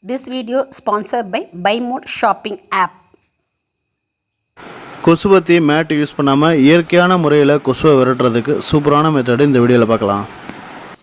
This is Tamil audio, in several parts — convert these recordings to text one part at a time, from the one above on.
This video sponsored by BuyMode shopping app. கொசுவத்தி மேட் யூஸ் பண்ணாமல் இயற்கையான முறையில் கொசுவை விரட்டுறதுக்கு சூப்பரான மெத்தடு இந்த வீடியோவில் பார்க்கலாம்.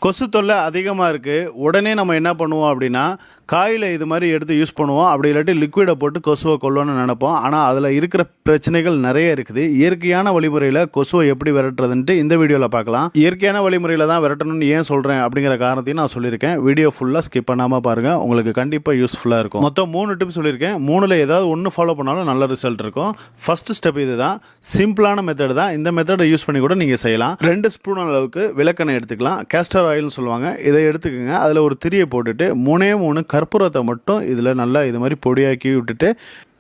கொசு தொல்லை அதிகமாக இருக்குது. உடனே நம்ம என்ன பண்ணுவோம் அப்படின்னா, காயில் இது மாதிரி எடுத்து யூஸ் பண்ணுவோம். அப்படி இல்லாட்டி லிக்விடை போட்டு கொசுவை கொல்லணும்னு நினைப்போம். ஆனால் அதில் இருக்கிற பிரச்சனைகள் நிறைய இருக்குது. இயற்கையான வழிமுறையில் கொசுவை எப்படி விரட்டுறதுன்ட்டு இந்த வீடியோவில் பார்க்கலாம். இயற்கையான வழிமுறையில் தான் விரட்டணும்னு ஏன் சொல்கிறேன் அப்படிங்கிற காரணத்தையும் நான் சொல்லியிருக்கேன். வீடியோ ஃபுல்லாக ஸ்கிப் பண்ணாமல் பாருங்கள், உங்களுக்கு கண்டிப்பாக யூஸ்ஃபுல்லாக இருக்கும். மொத்தம் 3 டிப்ஸ் சொல்லியிருக்கேன். 3ல் ஏதாவது ஒன்று ஃபாலோ பண்ணாலும் நல்ல ரிசல்ட் இருக்கும். ஃபஸ்ட்டு ஸ்டெப் இது தான், சிம்பிளான மெத்தட் தான். இந்த மெத்தடை யூஸ் பண்ணி கூட நீங்கள் செய்யலாம். 2 ஸ்பூன் அளவுக்கு விளக்கெண்ணெய் எடுத்துக்கலாம். கேஸ்டர் ஆயில்னு சொல்லுவாங்க. இதை எடுத்துக்கோங்க. அதில் ஒரு திரியை போட்டுட்டு 3 கற்பூரத்தை மட்டும் இதில் நல்லா இது மாதிரி பொடியாக்கி விட்டுட்டு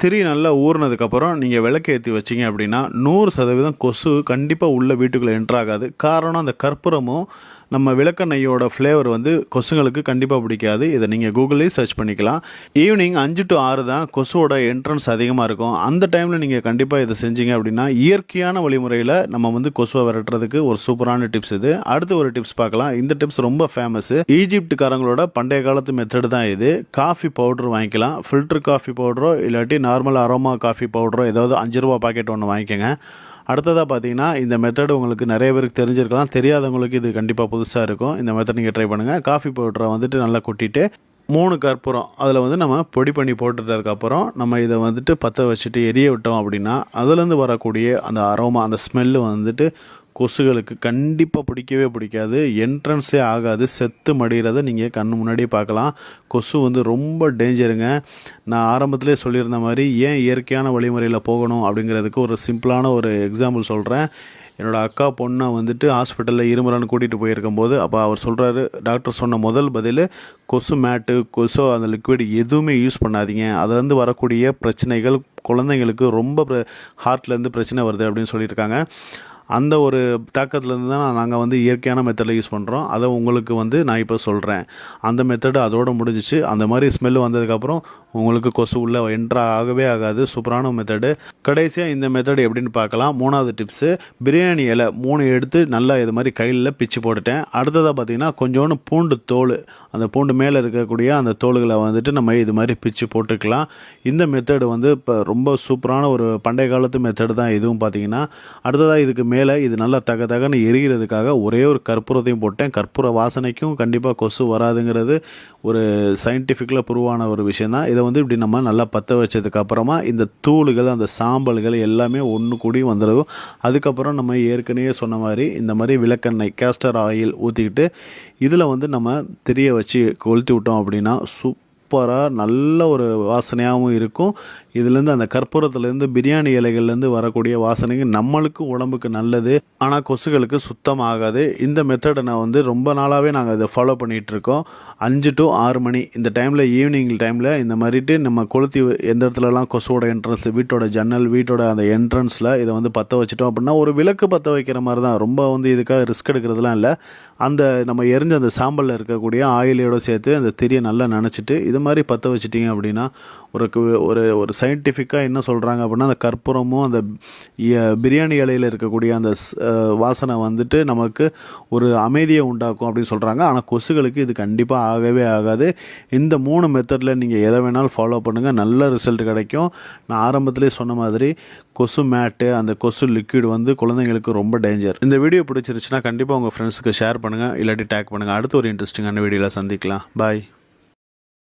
திரி நல்லா ஊறினதுக்கப்புறம் நீங்கள் விளக்கு ஏற்றி வச்சிங்க அப்படின்னா 100% கொசு கண்டிப்பாக உள்ள வீட்டுக்குள்ளே என்ட்ராகாது. காரணம், அந்த கற்பூரமும் நம்ம விளக்கெண்ணெயோட ஃப்ளேவர் வந்து கொசுங்களுக்கு கண்டிப்பாக பிடிக்காது. இதை நீங்கள் கூகுள்லேயே சர்ச் பண்ணிக்கலாம். ஈவினிங் 5 to 6 தான் கொசுவோட என்ட்ரன்ஸ் அதிகமாக இருக்கும். அந்த டைமில் நீங்கள் கண்டிப்பாக இதை செஞ்சீங்க அப்படின்னா இயற்கையான வழிமுறையில் நம்ம வந்து கொசுவை விரட்டுறதுக்கு ஒரு சூப்பரான டிப்ஸ் இது. அடுத்து ஒரு டிப்ஸ் பார்க்கலாம். இந்த டிப்ஸ் ரொம்ப ஃபேமஸ். ஈஜிப்டுக்காரங்களோட பண்டைய காலத்து மெத்தடு தான் இது. காஃபி பவுடர் வாங்கிக்கலாம். ஃபில்டர் காஃபி பவுடரோ இல்லாட்டி நார்மல் அரோமா காஃபி பவுடரோ ஏதாவது 5 ரூபா பாக்கெட் ஒன்று வாங்கிக்கோங்க. அடுத்ததாக பார்த்தீங்கன்னா, இந்த மெத்தடு உங்களுக்கு நிறைய பேருக்கு தெரிஞ்சிருக்கலாம். தெரியாதவங்களுக்கு இது கண்டிப்பாக புதுசாக இருக்கும். இந்த மெத்தட் நீங்கள் ட்ரை பண்ணுங்கள். காஃபி பவுடரை வந்துட்டு நல்லா கொட்டிட்டு 3 கற்பூரம் அதில் வந்து நம்ம பொடி பண்ணி போட்டுட்டதுக்கப்புறம் நம்ம இதை வந்துட்டு பற்ற வச்சுட்டு எரிய விட்டோம் அப்படின்னா அதுலேருந்து வரக்கூடிய அந்த அரோமா, அந்த ஸ்மெல்லு வந்துட்டு கொசுகளுக்கு கண்டிப்பாக பிடிக்கவே பிடிக்காது. என்ட்ரன்ஸே ஆகாது. செத்து மடிகிறத நீங்கள் கண்ணு முன்னாடியே பார்க்கலாம். கொசு வந்து ரொம்ப டேஞ்சருங்க. நான் ஆரம்பத்திலே சொல்லியிருந்த மாதிரி ஏன் இயற்கையான வழிமுறையில் போகணும் அப்படிங்கிறதுக்கு ஒரு சிம்பிளான ஒரு எக்ஸாம்பிள் சொல்கிறேன். என்னோடய அக்கா பொண்ணை வந்துட்டு ஹாஸ்பிட்டலில் இருமுறான்னு கூட்டிகிட்டு போயிருக்கும்போது அப்போ அவர் சொல்கிறாரு, டாக்டர் சொன்ன முதல் பதில், கொசு மேட்டு, கொசு அந்த லிக்விட் எதுவுமே யூஸ் பண்ணாதீங்க, அதுலேருந்து வரக்கூடிய பிரச்சனைகள் குழந்தைங்களுக்கு ரொம்ப ஹார்ட்லேருந்து பிரச்சனை வருது அப்படின்னு சொல்லியிருக்காங்க. அந்த ஒரு தாக்கத்துலேருந்து தான் நாங்கள் வந்து இயற்கையான மெத்தடில் யூஸ் பண்ணுறோம். அதை உங்களுக்கு வந்து நான் இப்போ சொல்கிறேன். அந்த மெத்தடு அதோடு முடிஞ்சிச்சு. அந்த மாதிரி ஸ்மெல் வந்ததுக்கப்புறம் உங்களுக்கு கொசு உள்ளே என்ட்ரா ஆகவே ஆகாது. சூப்பரான மெத்தடு. கடைசியாக இந்த மெத்தடு எப்படின்னு பார்க்கலாம். 3வது டிப்ஸு, பிரியாணி இலை 3 எடுத்து நல்லா இது மாதிரி கையில் பிச்சு போட்டுட்டேன். அடுத்ததாக பார்த்திங்கன்னா கொஞ்சோண்டு பூண்டு தோல், அந்த பூண்டு மேலே இருக்கக்கூடிய அந்த தோல்களை வந்துட்டு நம்ம இது மாதிரி பிச்சு போட்டுக்கலாம். இந்த மெத்தடு வந்து இப்போ ரொம்ப சூப்பரான ஒரு பண்டைய காலத்து மெத்தடு தான் இதுவும் பார்த்திங்கன்னா. அடுத்ததாக இதுக்கு மேலே இது நல்லா தகன்னு எரிகிறதுக்காக ஒரே ஒரு கற்பூரத்தையும் போட்டேன். கற்பூர வாசனைக்கும் கண்டிப்பாக கொசு வராதுங்கிறது ஒரு சயின்டிஃபிக்கில் ப்ரூவான ஒரு விஷயந்தான். இதை வந்து இப்படி நம்ம நல்லா பற்ற வச்சதுக்கப்புறமா இந்த தூளுகள், அந்த சாம்பல்கள் எல்லாமே ஒன்று கூடி வந்துடும். அதுக்கப்புறம் நம்ம ஏற்கனவே சொன்ன மாதிரி இந்த மாதிரி விளக்கெண்ணெய், கேஸ்டர் ஆயில் ஊற்றிக்கிட்டு இதில் வந்து நம்ம திரிய வச்சு கொளுத்தி விட்டோம் அப்படின்னா சூப்பராக நல்ல ஒரு வாசனையாகவும் இருக்கும். இதுலேருந்து அந்த கற்பூரத்துலேருந்து பிரியாணி இலைகள்லேருந்து வரக்கூடிய வாசனைக்கு நம்மளுக்கும் உடம்புக்கு நல்லது. ஆனால் கொசுகளுக்கு சுத்தம் ஆகாது. இந்த மெத்தடை நான் வந்து ரொம்ப நாளாகவே நாங்கள் இதை ஃபாலோ பண்ணிகிட்ருக்கோம். 5 to 6 மணி இந்த டைமில், ஈவினிங் டைமில் இந்த மாதிரிட்டு நம்ம கொளுத்தி எந்த இடத்துலலாம் கொசுவோட என்ட்ரன்ஸ், வீட்டோட ஜன்னல், வீட்டோட அந்த என்ட்ரன்ஸில் இதை வந்து பற்ற வச்சிட்டோம் அப்படின்னா ஒரு விளக்கு பற்ற வைக்கிற மாதிரி தான். ரொம்ப வந்து இதுக்காக ரிஸ்க் எடுக்கிறதுலாம் இல்லை. அந்த நம்ம எரிஞ்ச அந்த சாம்பலில் இருக்கக்கூடிய ஆயிலோடு சேர்த்து அந்த திரியை நல்லா நினச்சிட்டு இது மாதிரி பற்ற வச்சிட்டிங்க அப்படின்னா ஒரு சயின்டிஃபிக்காக என்ன சொல்கிறாங்க அப்படின்னா, அந்த கற்பூரமும் அந்த பிரியாணி இலையில் இருக்கக்கூடிய அந்த வாசனை வந்துட்டு நமக்கு ஒரு அமைதியை உண்டாக்கும் அப்படின்னு சொல்கிறாங்க. ஆனால் கொசுகளுக்கு இது கண்டிப்பாக ஆகவே ஆகாது. இந்த 3 மெத்தடில் நீங்கள் எதை வேணாலும் ஃபாலோ பண்ணுங்கள், நல்ல ரிசல்ட் கிடைக்கும். நான் ஆரம்பத்திலே சொன்ன மாதிரி கொசு மேட்டு, அந்த கொசு லிக்விட் வந்து குழந்தைங்களுக்கு ரொம்ப டேஞ்சர். இந்த வீடியோ பிடிச்சிருச்சுன்னா கண்டிப்பாக உங்கள் ஃப்ரெண்ட்ஸுக்கு ஷேர் பண்ணுங்கள், இல்லாட்டி டேக் பண்ணுங்கள். அடுத்து ஒரு இன்ட்ரெஸ்டிங்கான வீடியோவில் சந்திக்கலாம். பாய்.